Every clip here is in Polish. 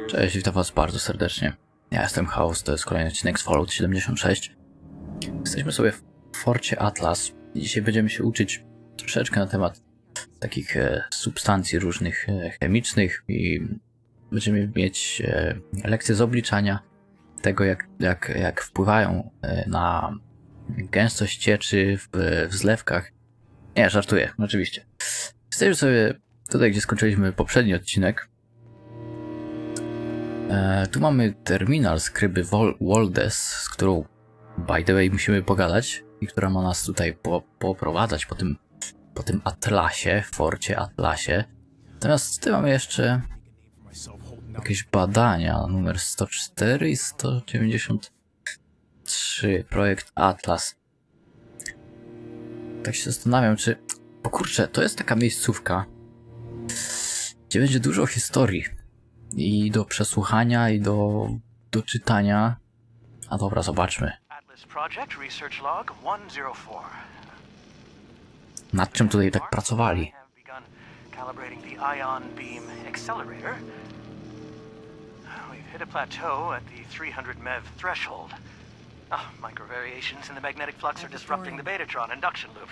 Cześć, witam was bardzo serdecznie. Ja jestem Chaos, to jest kolejny odcinek z Fallout 76. Jesteśmy sobie w forcie Atlas i dzisiaj będziemy się uczyć troszeczkę na temat takich substancji różnych chemicznych i będziemy mieć lekcje z obliczania tego, jak wpływają na gęstość cieczy w zlewkach. Nie, żartuję, oczywiście. Jesteśmy sobie tutaj, gdzie skończyliśmy poprzedni odcinek. Tu mamy terminal skryby Waldes, z którą, by the way, musimy pogadać i która ma nas tutaj poprowadzać po tym Atlasie, forcie Atlasie. Natomiast tutaj mamy jeszcze jakieś badania, numer 104 i 193, projekt Atlas. Tak się zastanawiam, czy... Bo kurczę, to jest taka miejscówka, gdzie będzie dużo historii. I do przesłuchania, i do czytania. A dobra, zobaczmy. Nad czym tutaj tak pracowali? Micro variations in the magnetic flux are disrupting the Betatron induction loop.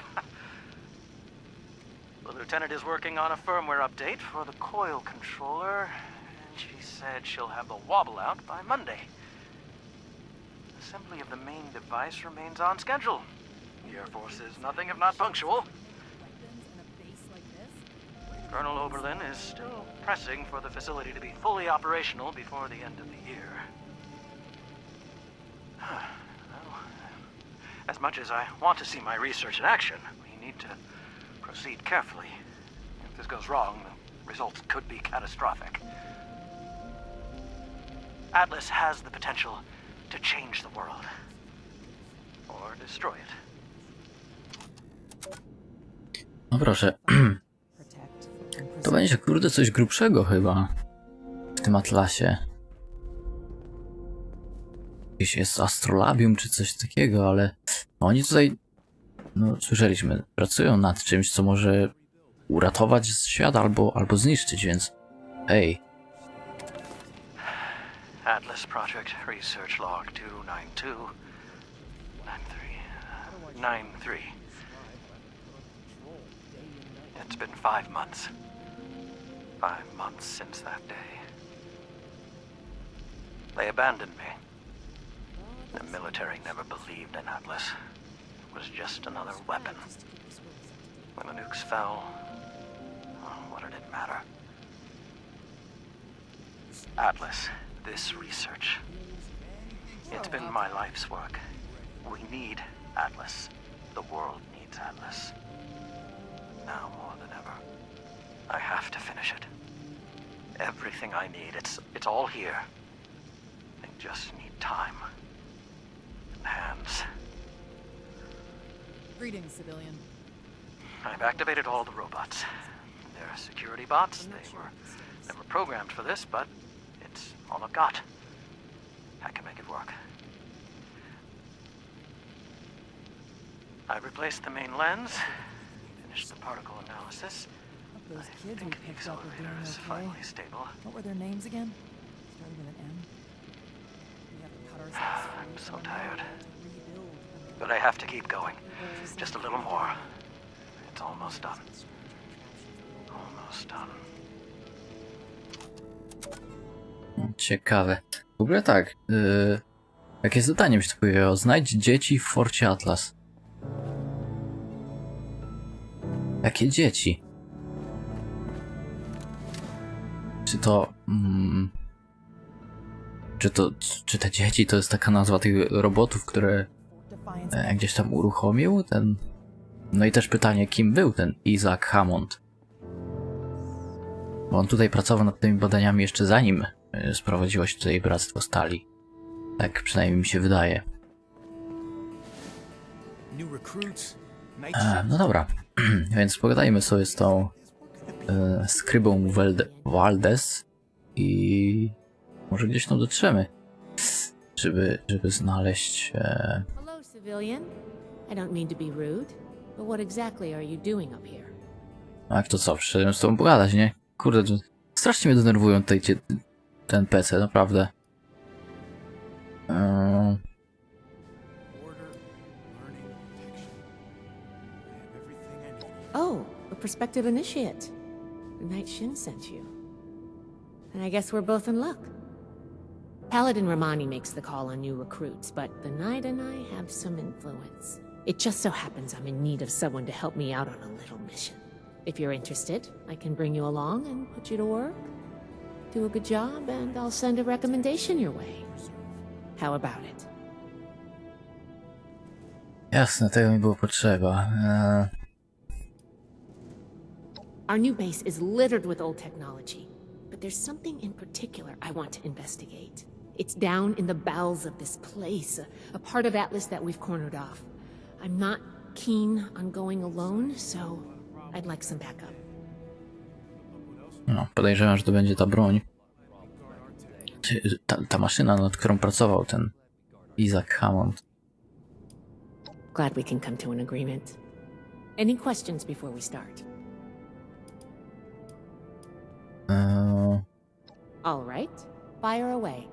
The lieutenant is working on a firmware update for the coil controller, and she said she'll have the wobble out by Monday. Assembly of the main device remains on schedule. The Air Force is nothing if not punctual. Colonel Oberlin is still pressing for the facility to be fully operational before the end of the year. Well, as much as I want to see my research in action, we need to proceed carefully. If this goes wrong, the results could be catastrophic. Atlas has the potential to change the world. Or destroy it. No proszę. To będzie, kurde, coś grubszego chyba w tym Atlasie. Jakieś jest astrolabium czy coś takiego, ale oni tutaj, no słyszeliśmy, pracują nad czymś, co może uratować świat albo zniszczyć, więc hej. Atlas Project Research Log 292 93. It's been 5 months. 5 months since that day. They abandoned me. The military never believed in Atlas. It was just another weapon. When the nukes fell, what did it matter? Atlas, this research. It's been my life's work. We need Atlas. The world needs Atlas. Now more than ever. I have to finish it. Everything I need, it's all here. I just need time. And hands. Greetings, civilian. I've activated all the robots. They're security bots. They were never programmed for this, but it's all I've got. I can make it work. I've replaced the main lens, finished the particle analysis. Those I kids we think the picked up are doing accelerator is okay. finally stable. What were their names again? Started with an M. We have to cut ourselves free I'm so from tired. now to rebuild. But I have to keep going. Just a little more. It's almost done. Almost done. Ciekawe. W ogóle tak, jakie zadanie mi się tu pojawiło? Znajdź dzieci w forcie Atlas. Jakie dzieci? Czy te dzieci to jest taka nazwa tych robotów, które gdzieś tam uruchomił ten... No i też pytanie, kim był ten Isaac Hammond? Bo on tutaj pracował nad tymi badaniami jeszcze zanim sprowadziło się tutaj Bractwo Stali. Tak przynajmniej mi się wydaje. No dobra, więc pogadajmy sobie z tą skrybą Waldes i może gdzieś tam dotrzemy, żeby znaleźć... Hello, civilian. I don't mean to be rude, but what exactly are you doing up here? A jak to co? Przyszedłem z tobą pogadać, nie? Kurde, Strasznie mnie denerwują tutaj ten PC, naprawdę. Oh, a prospective initiate. The Knight Shin sent you. And I guess we're both in luck. Paladin Romani makes the call on new recruits, but the Knight and I have some influence. It just so happens I'm in need of someone to help me out on a little mission. If you're interested, I can bring you along and put you to work. Do a good job, and I'll send a recommendation your way. How about it? Jasne, tego mi było potrzeba. Our new base is littered with old technology, but there's something in particular I want to investigate. It's down in the bowels of this place, a part of Atlas that we've cornered off. I'm not keen on going alone, so I'd like some backup. No, podejrzewam, że to będzie ta broń. Ta maszyna, nad którą pracował ten Isaac Hammond. Glad we can come to an agreement. Any questions before we start? All right, fire away.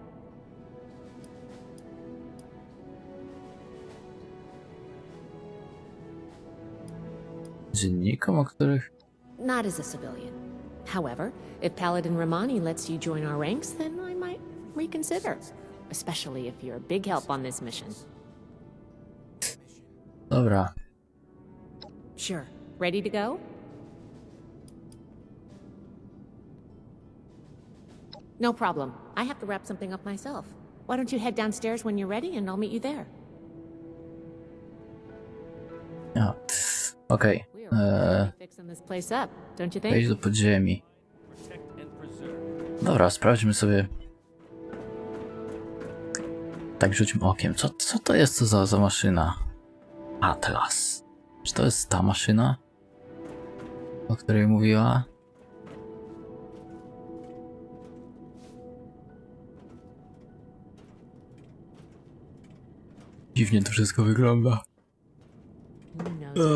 Dziennikom, o których... Not as a civilian. However, if Paladin Romani lets you join our ranks, then I might reconsider. Especially if you're a big help on this mission. Dobra. Sure. Ready to go? No problem. I have to wrap something up myself. Why don't you head downstairs when you're ready and I'll meet you there. Ja. Okej. We are fixing this place up, don't you think? Wejdź do podziemi. Dobra, sprawdźmy sobie. Tak rzućmy okiem. Co to jest za maszyna? Atlas. Czy to jest ta maszyna, o której mówiła? Dziwnie to wszystko wygląda.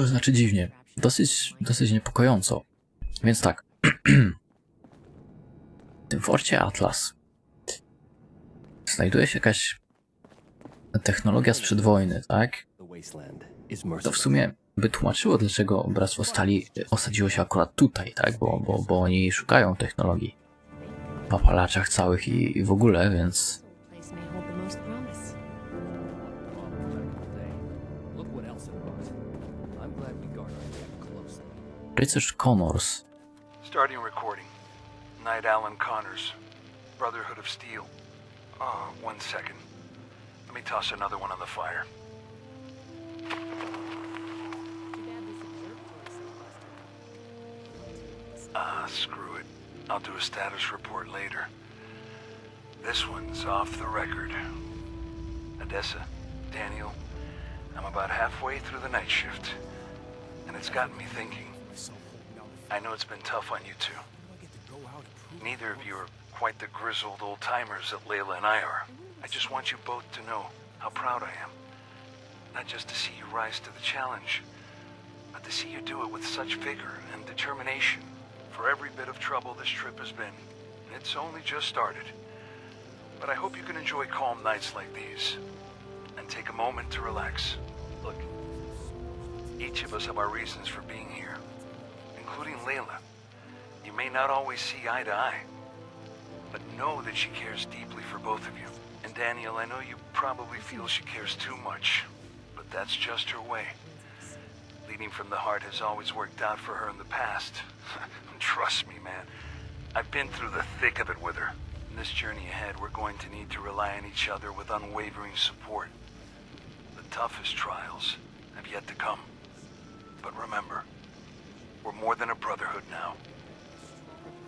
Znaczy dziwnie. Dosyć niepokojąco. Więc tak. W tym forcie Atlas znajduje się jakaś technologia sprzed wojny, tak? To w sumie by tłumaczyło, dlaczego Bractwo Stali osadziło się akurat tutaj, tak? Bo oni szukają technologii w Apalaczach całych i w ogóle, więc... Place may hold the most promise. Rycerz Connors. Starting recording. Knight Alan Connors, Brotherhood of Steel. One second. Let me toss another one on the fire. Screw it. I'll do a status report later. This one's off the record. Odessa, Daniel, I'm about halfway through the night shift, and it's gotten me thinking. I know it's been tough on you two. Neither of you are quite the grizzled old-timers that Layla and I are. I just want you both to know how proud I am. Not just to see you rise to the challenge, but to see you do it with such vigor and determination. For every bit of trouble this trip has been, it's only just started. But I hope you can enjoy calm nights like these, and take a moment to relax. Look, each of us have our reasons for being here, including Layla. You may not always see eye to eye, but know that she cares deeply for both of you. And Daniel, I know you probably feel she cares too much, but that's just her way. Leading from the heart has always worked out for her in the past. Trust me, man. I've been through the thick of it with her. In this journey ahead, we're going to need to rely on each other with unwavering support. The toughest trials have yet to come. But remember, we're more than a brotherhood now.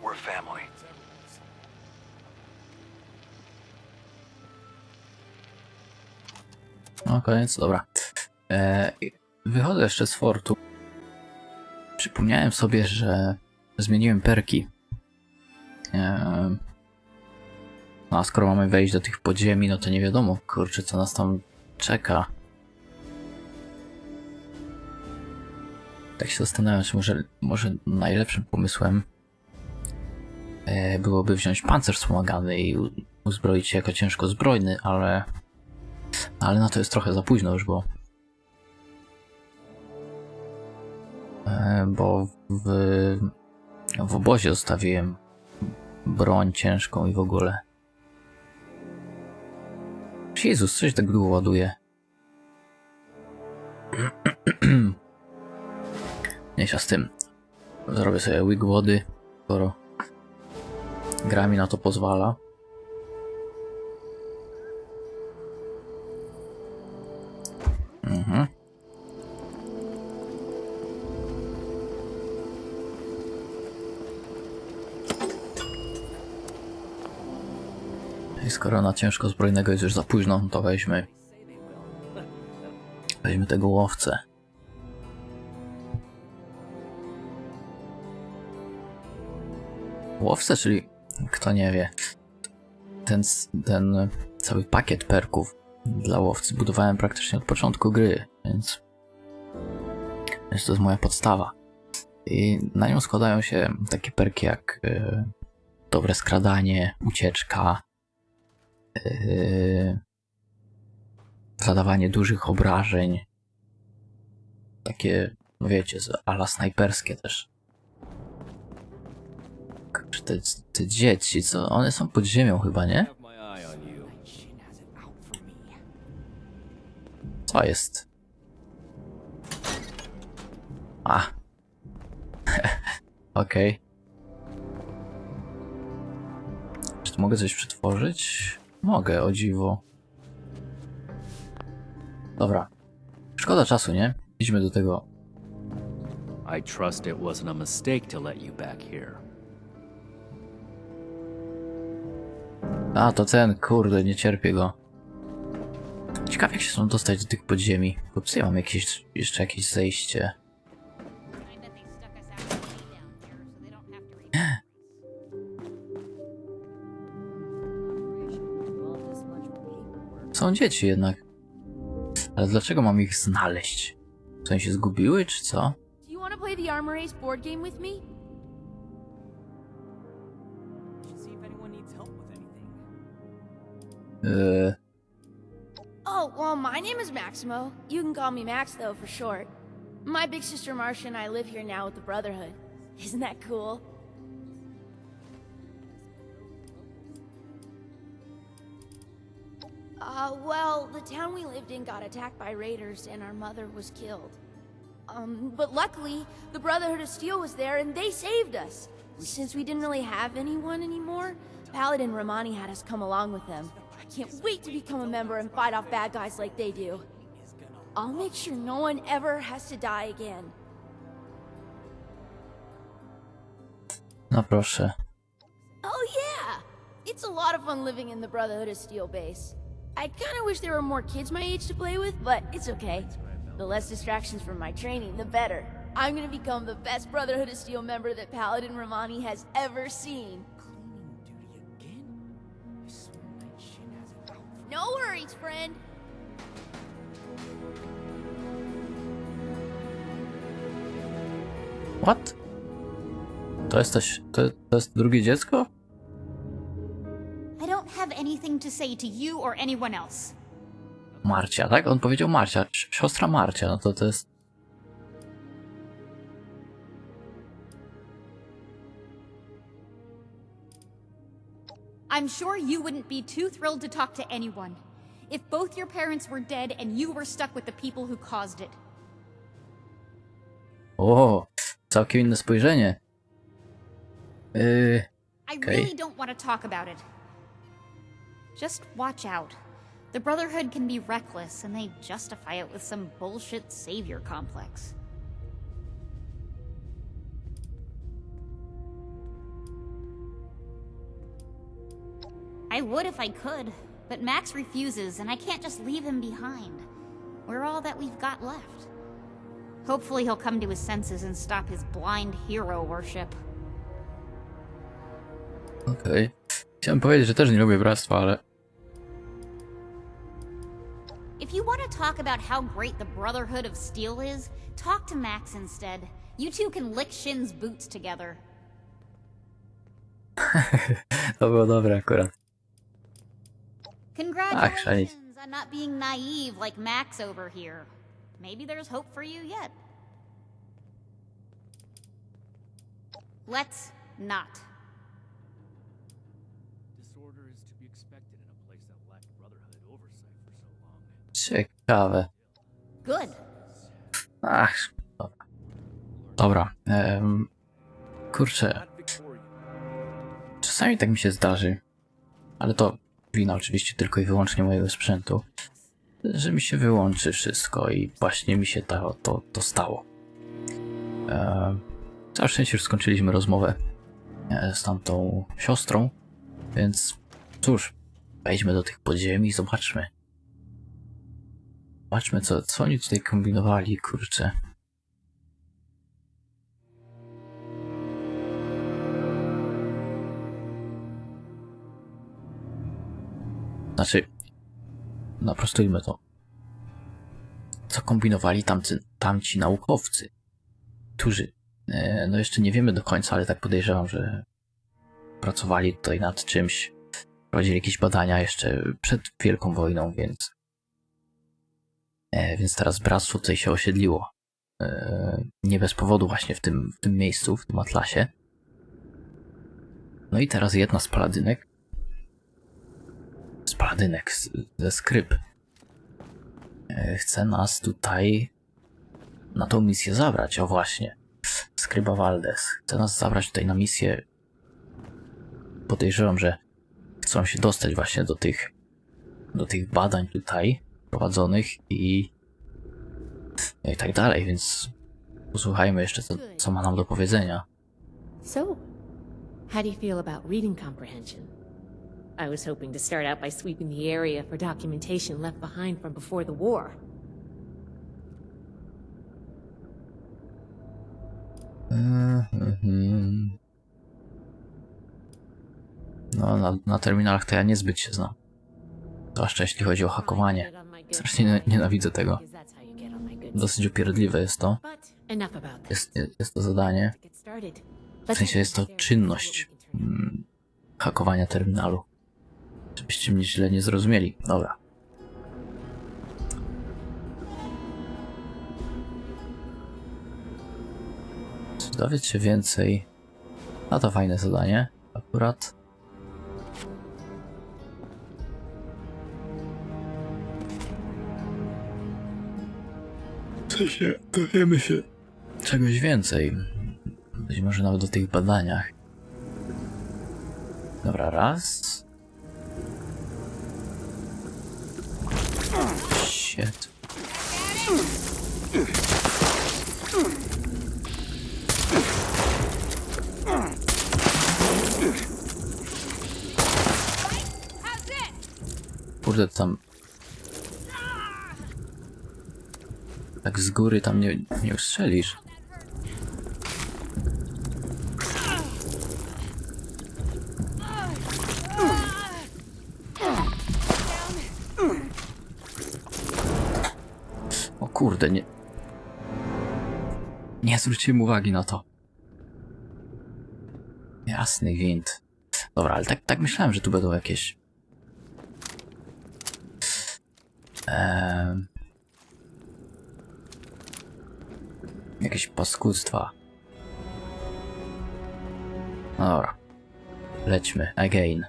We're a family. No koniec, dobra. Wychodzę jeszcze z fortu. Przypomniałem sobie, że zmieniłem perki. No a skoro mamy wejść do tych podziemi, no to nie wiadomo, kurczę, co nas tam czeka. Tak się zastanawiam, czy może najlepszym pomysłem byłoby wziąć pancerz wspomagany i uzbroić się jako ciężko zbrojny, ale na to jest trochę za późno już, bo w obozie zostawiłem broń ciężką i w ogóle. Jezus, coś tak długo ładuje. Mniejsza z tym. Zrobię sobie łyk wody, skoro gra mi na to pozwala. I skoro na ciężko zbrojnego jest już za późno, to weźmy tego łowcę. Łowcę, czyli kto nie wie, ten cały pakiet perków dla łowcy budowałem praktycznie od początku gry, więc to jest moja podstawa. I na nią składają się takie perki jak dobre skradanie, ucieczka, zadawanie dużych obrażeń, takie, no wiecie, ala snajperskie też. Te dzieci, co? One są pod ziemią chyba, nie? Co jest? A. Okej. Czy tu mogę coś przetworzyć? Mogę, o dziwo. Dobra. Szkoda czasu, nie? Idźmy do tego. I trust it wasn't a mistake to let you back here. A, to ten, kurde, nie cierpię go. Ciekawe, jak się są dostać do tych podziemi. Bo psy, ja mam jeszcze jakieś zejście. Są dzieci jednak. Ale dlaczego mam ich znaleźć? Czy one się zgubiły, czy co? Do you want to play the Armor Ace board game with me? See if anyone needs help with anything. Oh, well, my name is Maximo. You can call me Max, though, for short. My big sister Marcia and I live here now with the Brotherhood. Isn't that cool? Well, the town we lived in got attacked by raiders and our mother was killed. But luckily, the Brotherhood of Steel was there and they saved us. Since we didn't really have anyone anymore, Paladin Romani had us come along with them. I can't wait to become a member and fight off bad guys like they do. I'll make sure no one ever has to die again. No proszę. Oh yeah! It's a lot of fun living in the Brotherhood of Steel base. I kinda wish there were more kids my age to play with, but it's okay. The less distractions from my training, the better. I'm gonna become the best Brotherhood of Steel member that Paladin Romani has ever seen. Cleaning duty again? I swear that shit has it out for No worries, friend. What? To jest drugie dziecko? I don't have anything to say to you or anyone else. Marcia, tak? On powiedział Marcia. Siostra Marcia, no to jest... I'm sure you wouldn't be too thrilled to talk to anyone. If both your parents were dead and you were stuck with the people who caused it. O, całkiem inne spojrzenie. I Okay. really don't want to talk about it. Just watch out. The Brotherhood can be reckless, and they justify it with some bullshit savior complex. I would if I could, but Max refuses, and I can't just leave him behind. We're all that we've got left. Hopefully he'll come to his senses and stop his blind hero worship. Okej. Chciałem powiedzieć, że też nie lubię bractwa, ale... If you want to talk about how great the Brotherhood of Steel is, talk to Max instead. You two can lick Shin's boots together. To było dobre akurat. Congratulations on not being naive like Max over here. Maybe there's hope for you yet. Let's not. Disorder is to be expected in a place that lacked brotherhood oversight for so long. Ciekawe. Good. Ach, dobra. Dobra. Kurczę. Czasami tak mi się zdarzy, ale to wina oczywiście tylko i wyłącznie mojego sprzętu, że mi się wyłączy wszystko i właśnie mi się to stało. Całe szczęście już skończyliśmy rozmowę z tamtą siostrą, więc cóż, wejdźmy do tych podziemi i zobaczmy. Zobaczmy, co oni tutaj kombinowali, kurczę. Znaczy, naprostujmy to. Co kombinowali tamci naukowcy, którzy, no jeszcze nie wiemy do końca, ale tak podejrzewam, że pracowali tutaj nad czymś, prowadzili jakieś badania jeszcze przed Wielką Wojną, więc teraz bractwo tutaj się osiedliło. Nie bez powodu właśnie w tym miejscu, w tym atlasie. No i teraz jedna z paladynek ze skryb chce nas tutaj na tą misję zabrać. O właśnie, skryba Valdez chce nas zabrać tutaj na misję. Podejrzewam, że chcą się dostać właśnie do tych badań tutaj prowadzonych i tak dalej, więc posłuchajmy jeszcze co ma nam do powiedzenia. So, how do you feel about reading comprehension? I was hoping to start out by sweeping the area for documentation left behind from before the war. No, na terminalach to ja niezbyt się znam. Zwłaszcza jeśli chodzi o hakowanie. Strasznie nienawidzę tego. Dosyć upierdliwe jest to. Jest to zadanie. W sensie jest to czynność hakowania terminalu. Żebyście mnie źle nie zrozumieli. Dobra. Czy dowiedzieć się więcej? No to fajne zadanie. Akurat. W sensie dowiemy się czegoś więcej. Być może nawet o tych badaniach. Dobra, raz. Shit. Kurde, tam... Tak z góry tam nie ustrzelisz. O kurde, nie zwróciłem uwagi na to. Jasny gwint. Dobra, ale tak myślałem, że tu będą jakieś... jakieś paskudztwa. Dobra. Lećmy. Again.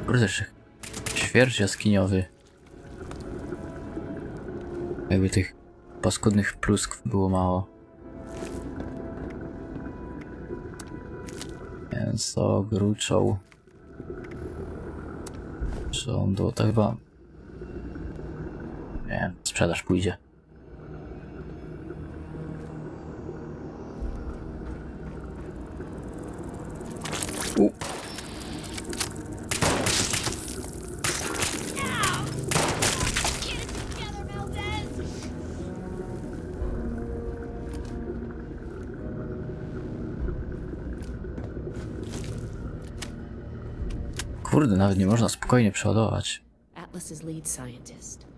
Kurde, świercz jaskiniowy. Jakby tych paskudnych pluskw było mało. Mięso, gruczoł. Rządu, to chyba... Nie wiem, sprzedaż pójdzie. Kurde, nawet nie można spokojnie przeładować. Atlas's lead scientist.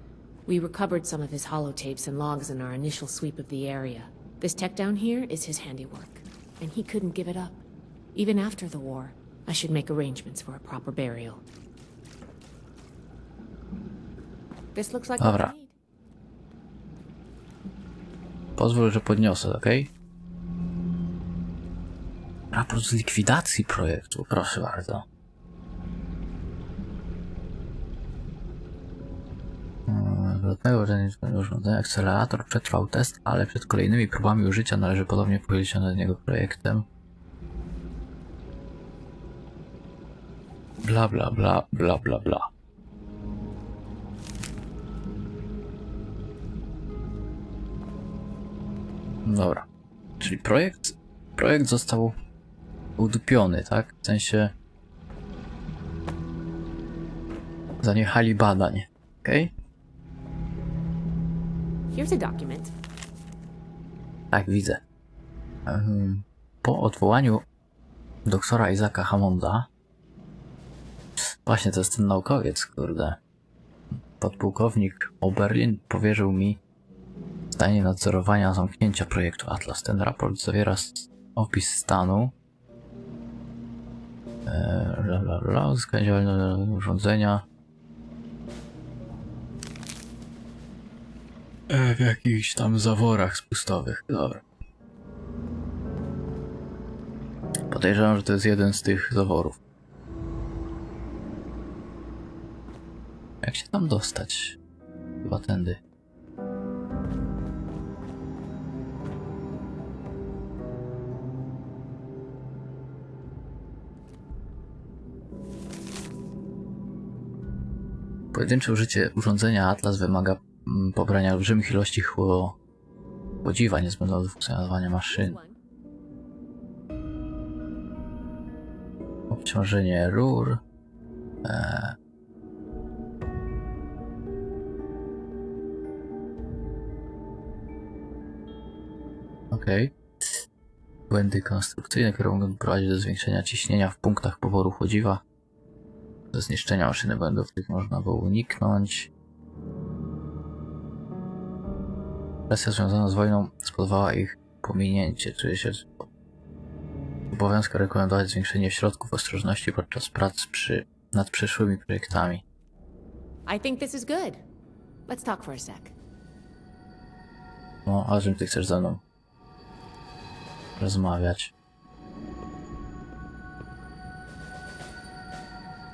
We recovered some of his holotapes and logs in our initial sweep of the area. This tech down here is his handiwork. and he couldn't give it up. Even after the war, I should make arrangements for a proper burial. This looks like Dobra. what I need. Pozwól, że podniosę, okej? Raport z likwidacji projektu, proszę bardzo. Dlatego, że urządzenie akcelerator przetrwał test, ale przed kolejnymi próbami użycia należy ponownie pochylić się nad niego projektem. Bla bla bla bla bla bla. Dobra. Czyli projekt został udupiony, tak? W sensie zaniechali badań, okej? Here's a document. Tak, widzę. Po odwołaniu doktora Isaaca Hammonda, właśnie to jest ten naukowiec, kurde, podpułkownik Oberlin powierzył mi zdanie nadzorowania zamknięcia projektu Atlas. Ten raport zawiera opis stanu, uzyskanie działalnego urządzenia w jakichś tam zaworach spustowych. Dobra. Podejrzewam, że to jest jeden z tych zaworów. Jak się tam dostać? Chyba tędy. Pojedyncze użycie urządzenia Atlas wymaga pobrania olbrzymich ilości chłodziwa niezbędnego do funkcjonowania maszyn. Obciążenie rur. Okej. Błędy konstrukcyjne, które mogą prowadzić do zwiększenia ciśnienia w punktach poboru chłodziwa. Do zniszczenia maszyny błędów, których można było uniknąć. Presja związana z wojną spowodowała ich pominięcie. Czuje się obowiązkiem rekomendować zwiększenie środków ostrożności podczas prac nad przyszłymi projektami. I think this is good. Let's talk for a sec. No, a czym ty chcesz ze mną rozmawiać?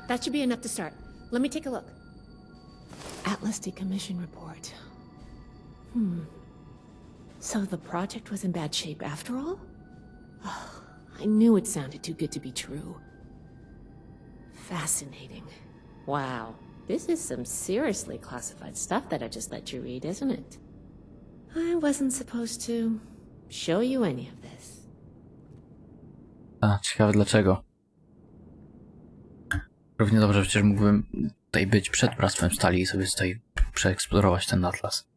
That should be enough to start. Let me take a look. Atlas decommission report. So the project was in bad shape after all? Oh, I knew it sounded too good to be true. Fascinating. Wow. This is some seriously classified stuff that I just let you read, isn't it? I wasn't supposed to show you any of this. A, ciekawe dlaczego. Równie dobrze przecież mógłbym tutaj być przed bractwem stali i sobie tutaj przeeksplorować ten atlas.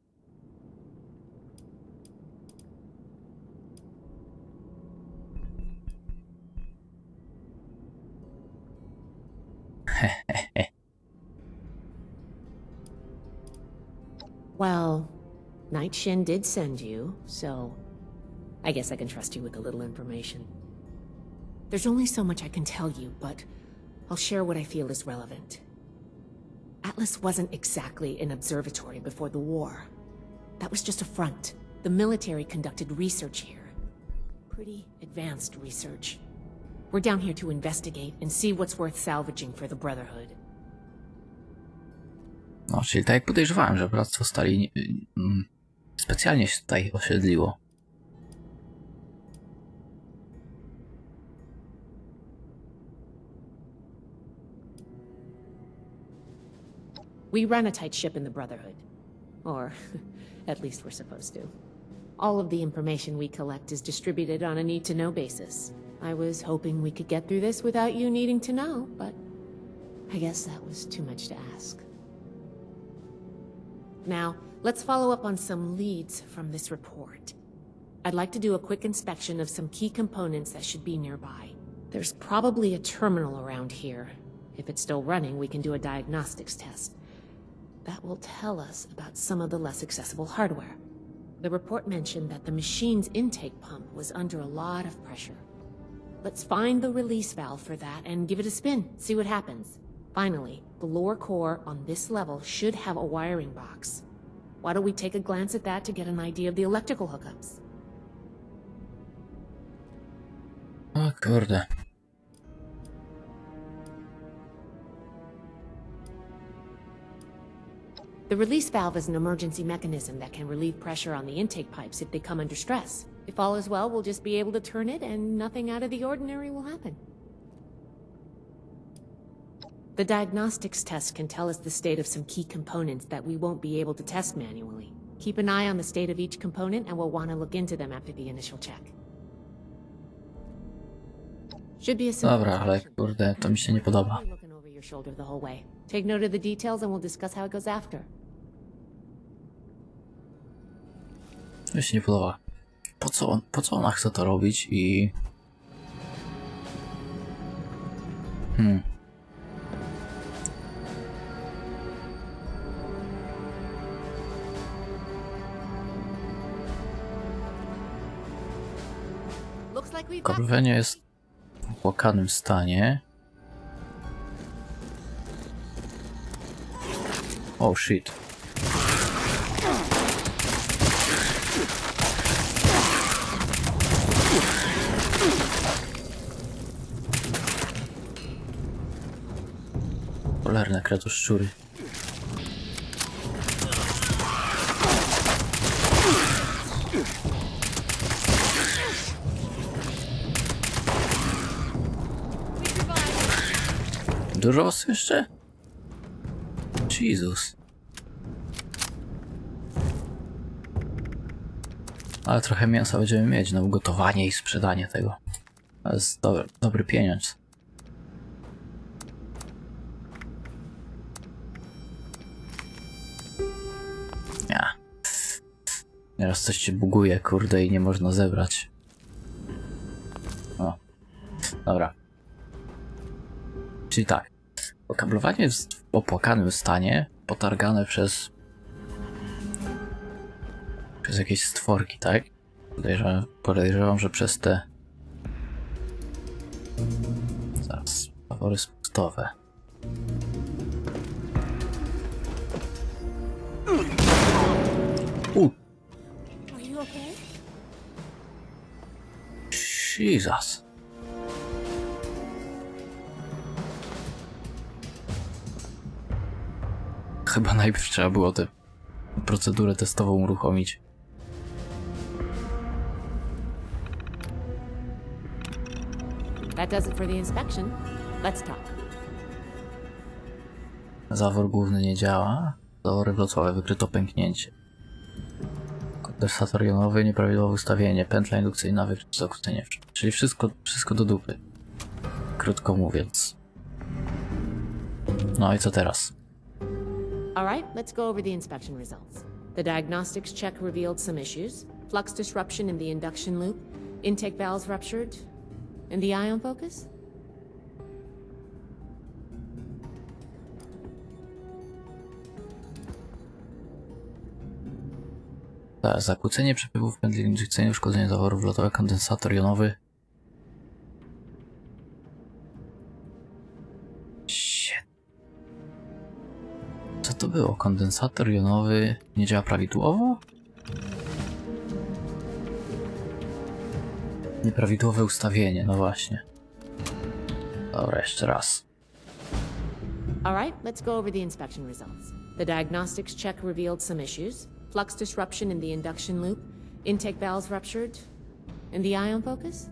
Well, Night Shin did send you, so I guess I can trust you with a little information. There's only so much I can tell you, but I'll share what I feel is relevant. Atlas wasn't exactly an observatory before the war. That was just a front. The military conducted research here. Pretty advanced research. We're down here to investigate and see what's worth salvaging for the Brotherhood. No, czyli tak jak podejrzewałem, że bractwo stali specjalnie się tutaj osiedliło. We run a tight ship in the Brotherhood. Or, at least we're supposed to. All of the information we collect is distributed on a need-to-know basis. I was hoping we could get through this without you needing to know, but I guess that was too much to ask. Now, let's follow up on some leads from this report. I'd like to do a quick inspection of some key components that should be nearby. There's probably a terminal around here. If it's still running, we can do a diagnostics test. That will tell us about some of the less accessible hardware. The report mentioned that the machine's intake pump was under a lot of pressure. Let's find the release valve for that and give it a spin, see what happens. Finally, the lower core on this level should have a wiring box. Why don't we take a glance at that to get an idea of the electrical hookups? O kurde. The release valve is an emergency mechanism that can relieve pressure on the intake pipes if they come under stress. If all is well, we'll just be able to turn it and nothing out of the ordinary will happen. The diagnostics test can tell us the state of some key components that we won't be able to test manually. Keep an eye on the state of each component and we'll want to look into them after the initial check. Should be a simple Dobra, ale kurde, to mi się nie podoba. looking over your shoulder the whole way. Take note of the details and we'll discuss how it goes after. To mi się nie podoba. Po co ona chce to robić i... Looks like we've got... Kablowanie jest w opłakanym stanie. Oh shit. Cholerne kretoszczury. Dużo was jeszcze? Jezus. Ale trochę mięsa będziemy mieć na ugotowanie i sprzedanie tego. To jest dobry pieniądz. Ja. Nieraz coś się buguje, kurde, i nie można zebrać. O. Dobra. Czyli tak. Okablowanie jest w opłakanym stanie, potargane przez jakieś stworki, tak? Podejrzewam, że przez te... Zaraz, zawory spustowe. Are you okay? Jesus. Chyba najpierw trzeba było tę procedurę testową uruchomić. That does it for the inspection. Let's talk. Zawór główny nie działa. Zawory wlocowe, wykryto pęknięcie. Kondensator jonowy, nieprawidłowe ustawienie. Pętla indukcyjna, wykryto zakłócenie. Czyli wszystko do dupy. Krótko mówiąc. No i co teraz? Alright, let's go over the inspection results. The diagnostics check revealed some issues. Flux disruption in the induction loop, intake valves ruptured, and the ion focus? Zakłócenie przepływów pętli indukcyjnych, uszkodzenie zaworów wlotowych, kondensator jonowy. Shit. Co to było? Kondensator jonowy nie działa prawidłowo? Nieprawidłowe ustawienie, no właśnie. Dobra, jeszcze raz. Alright, let's go over the inspection results. The diagnostics check revealed some issues. Flux disruption in the induction loop, intake valves ruptured, and the ion focus?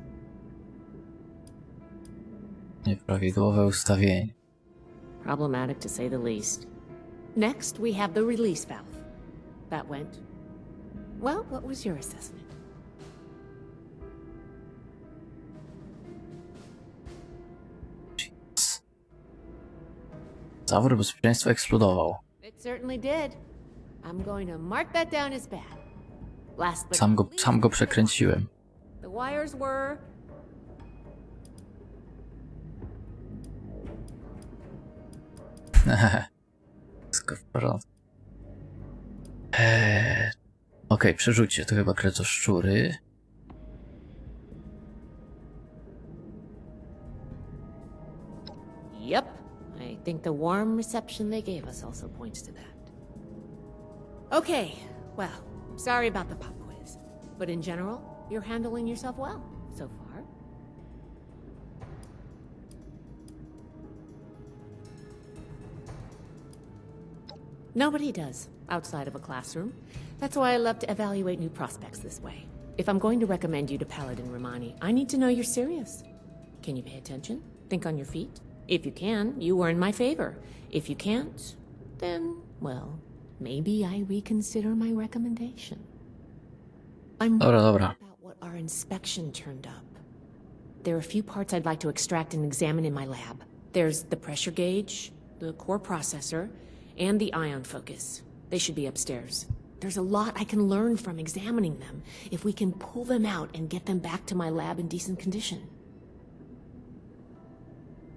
Nieprawidłowe ustawienie. Problematic to say the least. Next, we have the release valve. That went... Well, what was your assessment? Zawór bezpieczeństwa eksplodował. It certainly did. I'm going to mark that down as bad. Last but Sam go przekręciłem. The wires were... Wszystko w porządku. Okej, przerzućcie, to chyba kretoszczury. Yep. I think the warm reception they gave us also points to that. Okay, well, sorry about the pop quiz. But in general, you're handling yourself well so far. Nobody does, outside of a classroom. That's why I love to evaluate new prospects this way. If I'm going to recommend you to Paladin Romani, I need to know you're serious. Can you pay attention? Think on your feet? If you can, you are in my favor. If you can't, then, well, maybe I reconsider my recommendation. I'm Dobra. about what our inspection turned up. There are a few parts I'd like to extract and examine in my lab. There's the pressure gauge, the core processor, and the ion focus. They should be upstairs. There's a lot I can learn from examining them if we can pull them out and get them back to my lab in decent condition.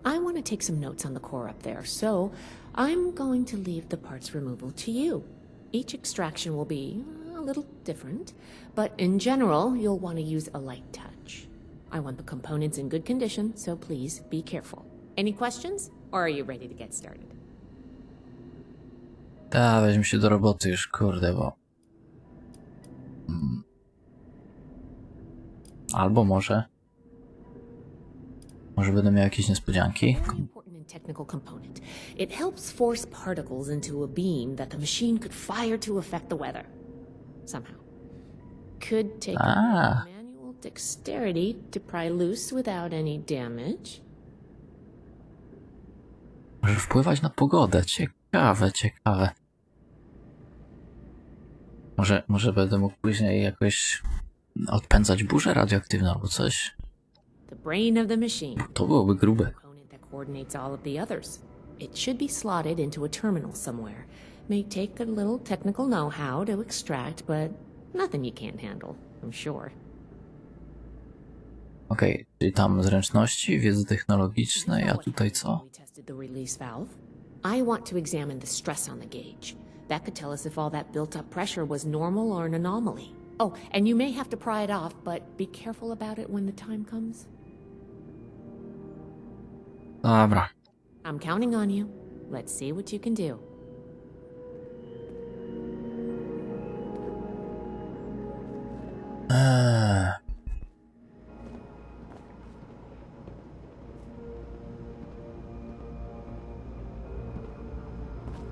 I want to take some notes on the core up there, so I'm going to leave the parts removal to you. Each extraction will be a little different, but in general, you'll want to use a light touch. I want the components in good condition, so please be careful. Any questions, or are you ready to get started? Da, weźmy się do roboty już, kurde, bo... Albo może będę miał jakieś niespodzianki. Very important and technical component. It helps force particles into a beam that the machine could fire to affect the weather. Somehow. Could take manual dexterity to pry loose without any damage. Może wpływać na pogodę. Ciekawe. Może będę mógł później jakoś odpędzać burzę radioaktywną albo coś. The brain of the machine. To byłoby grube. Component that coordinates all of the others. It should be slotted into a terminal somewhere. May take a little technical know-how to extract, but nothing you can't handle, I'm sure. Okej, czyli tam zręczności, wiedzy technologicznej, a tutaj co? We tested the release valve. I want to examine the stress on the gauge. That could tell us if all that built-up pressure was normal or an anomaly. Oh, and you may have to pry it off, but be careful about it when the time comes. Dobra. I'm counting on you. Let's see what you can do.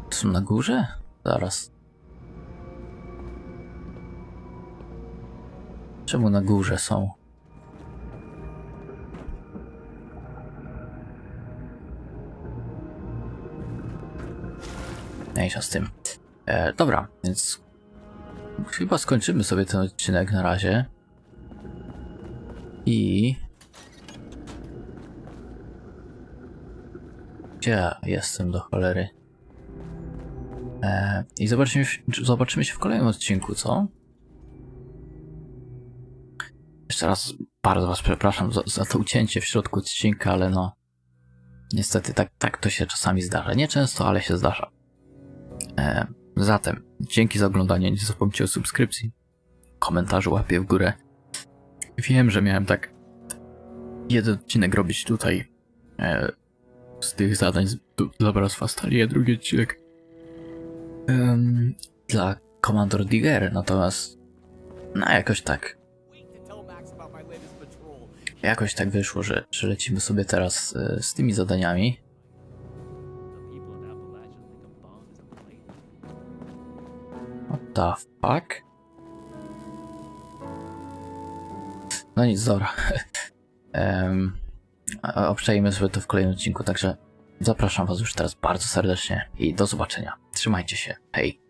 To są na górze? Zaraz. Czemu na górze są? Mniejsza z tym. Dobra, więc chyba skończymy sobie ten odcinek na razie. I... Gdzie ja jestem do cholery? I zobaczymy się w kolejnym odcinku, co? Jeszcze raz bardzo was przepraszam za to ucięcie w środku odcinka, ale no... Niestety tak to się czasami zdarza. Nie często, ale się zdarza. Zatem, dzięki za oglądanie, nie zapomnijcie o subskrypcji, komentarzu, łapie w górę. Wiem, że miałem tak jeden odcinek robić tutaj z tych zadań dla Bractwa Stali, a drugi odcinek dla Commander Digger, natomiast no jakoś tak wyszło, że lecimy sobie teraz z tymi zadaniami. What the fuck? No nic, dobra. Obczajmy sobie to w kolejnym odcinku, także zapraszam was już teraz bardzo serdecznie i do zobaczenia. Trzymajcie się, hej!